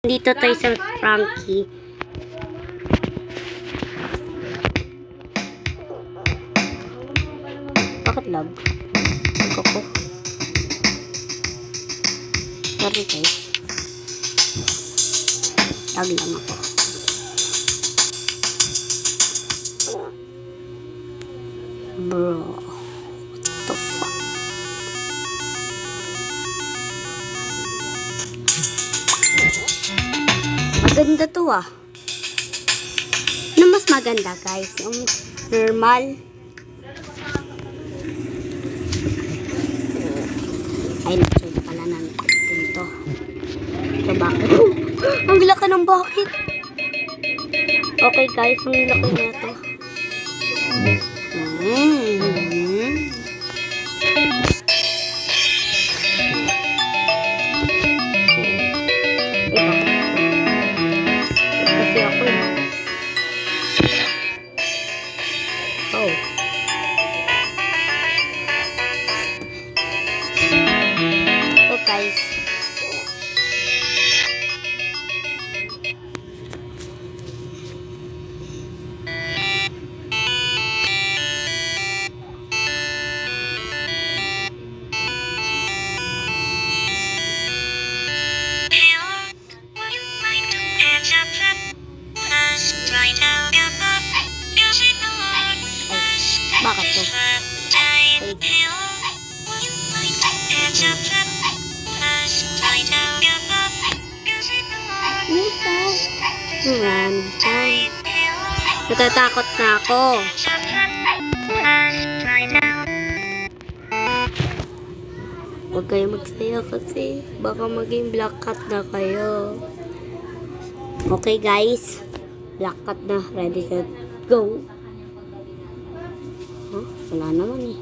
Dito tayo sa Frankie. Bakit lag? Ako. Sorry guys. Lag lang ako. Bro. What the fuck? Maganda to ah. Ano mas maganda guys? Yung normal. Ay, nag-change pala ng dito. Ito bakit? Ang laki ng bakit. Okay guys, ang laki na ito. Kasi ako eh. Oh. Ito guys. Bakit to? Natatakot na ako. Huwag kayo magsaya kasi baka maging black cat na kayo. Okay guys, black cat na. Ready, set, go. Huh? Wala naman eh.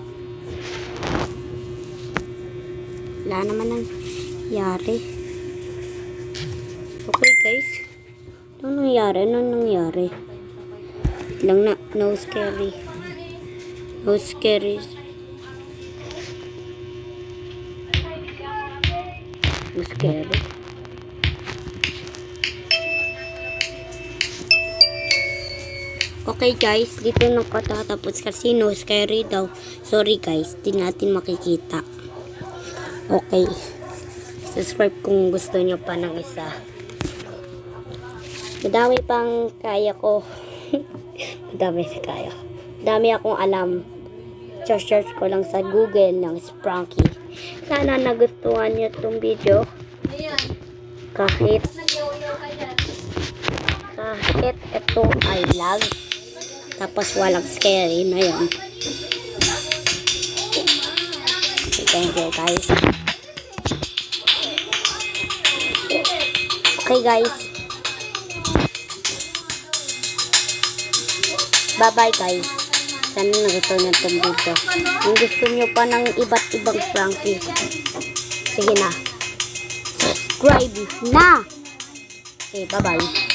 Wala naman nangyari. Okay guys. Anong nangyari? Anong nangyari? Lang na. No scary. No scary. No scary. Okay guys, dito na patatapos kasi no scary daw. Sorry guys, di natin makikita. Okay. Subscribe kung gusto nyo pa ng isa. Madami pang kaya ko. Madami na kaya. Madami akong alam. Search ko lang sa Google ng Frankie. Sana nagustuhan nyo itong video. Kahit ito ay lag. Tapos walang scary na yun. Thank you guys. Okay guys. Bye bye guys. Sana nagustuhan nyo itong video. Kung gusto nyo pa ng iba't ibang Frankie, sige na. Subscribe na. Okay, bye bye.